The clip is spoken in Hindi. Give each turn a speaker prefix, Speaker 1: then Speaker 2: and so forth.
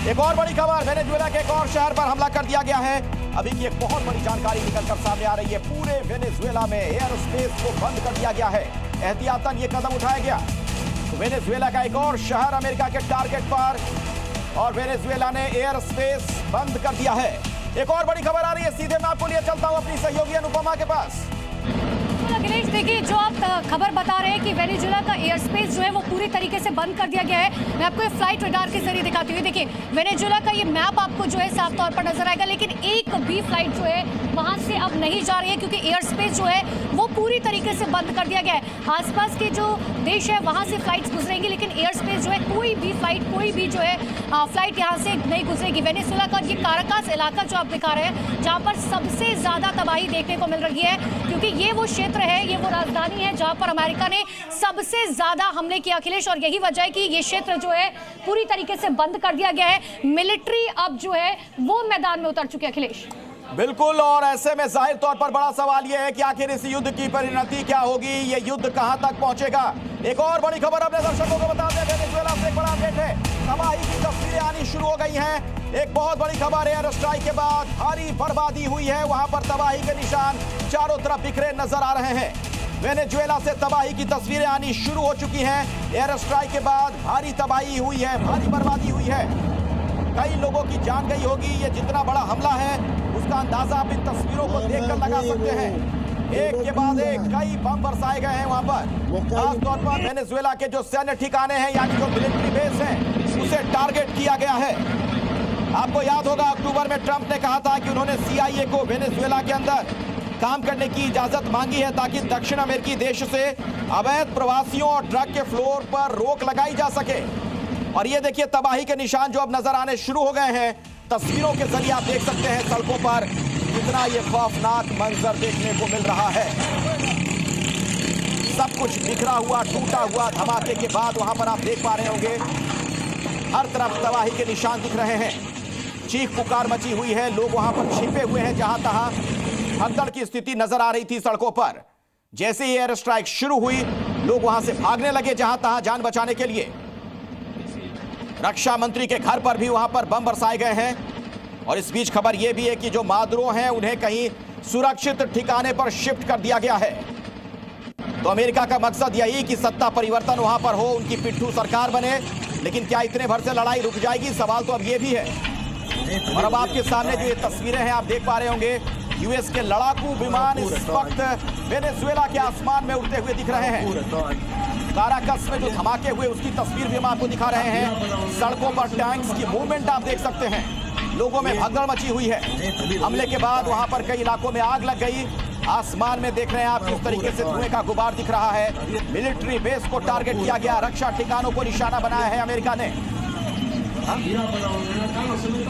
Speaker 1: एक और बड़ी खबर, वेनेजुएला के एक और शहर पर हमला कर दिया गया है। अभी की एक बहुत बड़ी जानकारी निकलकर सामने आ रही है। पूरे वेनेजुएला में एयर स्पेस को बंद कर दिया गया है। एहतियातन ये कदम उठाया गया। तो वेनेजुएला का एक और शहर अमेरिका के टारगेट पर, और वेनेजुएला ने एयर स्पेस बंद कर दिया है। एक और बड़ी खबर आ रही है, सीधे मैं आपको लिए चलता हूं अपनी सहयोगी अनुपमा के पास।
Speaker 2: अखिलेश, देखिए जो आप खबर बता रहे हैं कि वेनेजुएला का एयर स्पेस जो है वो पूरी तरीके से बंद कर दिया गया है। मैं आपको ये फ्लाइट रडार के जरिए दिखाती हुई, देखिए वेनेजुएला का ये मैप आपको जो है साफ तौर पर नजर आएगा, लेकिन एक भी फ्लाइट जो है वहां से अब नहीं जा रही है, क्योंकि एयर स्पेस जो है वो पूरी तरीके से बंद कर दिया गया है। आसपास के जो देश है वहां से फ्लाइट्स गुजरेंगी, लेकिन एयर स्पेस जो है कोई भी फ्लाइट, कोई भी जो है फ्लाइट यहाँ से नहीं गुजरेगी। वेनेजुएला का ये काराकास इलाका जो आप दिखा रहे हैं, जहाँ पर सबसे ज्यादा तबाही देखने को मिल रही है, क्योंकि ये वो क्षेत्र है, ये वो राजधानी है जहां पर अमेरिका ने सबसे ज्यादा हमले किए अखिलेश, और यही वजह है कि ये क्षेत्र जो है पूरी तरीके से बंद कर दिया गया है। मिलिट्री अब जो है वो मैदान में उतर चुके हैं अखिलेश।
Speaker 1: बिल्कुल, और ऐसे में जाहिर तौर पर बड़ा सवाल यह है कि आखिर इस युद्ध की परिणति क्या होगी, ये युद्ध कहां तक पहुंचेगा। एक और बड़ी खबर अपने दर्शकों को बता दें, वेनेजुएला से एक बड़ा अपडेट है। तबाही की तस्वीरें आनी शुरू हो गई हैं। एक बहुत बड़ी खबर, एयर स्ट्राइक के बाद भारी बर्बादी हुई है। वहां पर तबाही के निशान चारों तरफ बिखरे नजर आ रहे हैं। वेनेजुएला से तबाही की तस्वीरें आनी शुरू हो चुकी हैं। एयर स्ट्राइक के बाद भारी तबाही हुई है, भारी बर्बादी हुई है। कई लोगों की जान गई होगी। ये जितना बड़ा हमला है उसका अंदाजा आप इन तस्वीरों को देखकर लगा सकते हैं। एक के बाद एक कई बम बरसाए गए हैं वहां पर। खासतौर पर वेनेजुएला के जो सैन्य ठिकाने हैं, यानी जो मिलिट्री बेस है, उसे टारगेट किया गया है। आपको याद होगा अक्टूबर में ट्रंप ने कहा था कि उन्होंने CIA को वेनेजुएला के अंदर काम करने की इजाजत मांगी है, ताकि दक्षिण अमेरिकी देश से अवैध प्रवासियों और ड्रग के फ्लोर पर रोक लगाई जा सके। और ये देखिए तबाही के निशान जो अब नजर आने शुरू हो गए हैं। तस्वीरों के जरिए आप देख सकते हैं सड़कों पर कितना ये खौफनाक मंजर देखने को मिल रहा है। सब कुछ बिखरा हुआ, टूटा हुआ। धमाके के बाद वहां पर आप देख पा रहे होंगे हर तरफ तबाही के निशान दिख रहे हैं। चीख पुकार मची हुई है, लोग वहां पर छिपे हुए हैं। जहां तहां भगदड़ की स्थिति नजर आ रही थी सड़कों पर। जैसे ही एयर स्ट्राइक शुरू हुई, लोग वहां से भागने लगे जहां तहां जान बचाने के लिए। रक्षा मंत्री के घर पर भी वहां पर बम बरसाए गए हैं। और इस बीच खबर यह भी है कि जो मादरों हैं उन्हें कहीं सुरक्षित ठिकाने पर शिफ्ट कर दिया गया है। तो अमेरिका का मकसद यही कि सत्ता परिवर्तन वहां पर हो, उनकी पिट्ठू सरकार बने। लेकिन क्या इतने भर से लड़ाई रुक जाएगी, सवाल तो अब यह भी है। और अब आपके सामने जो ये तस्वीरें हैं आप देख पा रहे होंगे, यूएस के लड़ाकू विमान इस वक्त वेनेजुएला के आसमान में उड़ते हुए दिख रहे हैं। काराकस में जो धमाके हुए उसकी तस्वीर भी हम आपको दिखा रहे हैं। सड़कों पर टैंक्स की मूवमेंट आप देख सकते हैं। लोगों में भगदड़ मची हुई है। हमले के बाद वहां पर कई इलाकों में आग लग गई। आसमान में देख रहे हैं आप किस तरीके से धुएं का गुबार दिख रहा है। मिलिट्री बेस को टारगेट किया गया, रक्षा ठिकानों को निशाना बनाया है अमेरिका ने।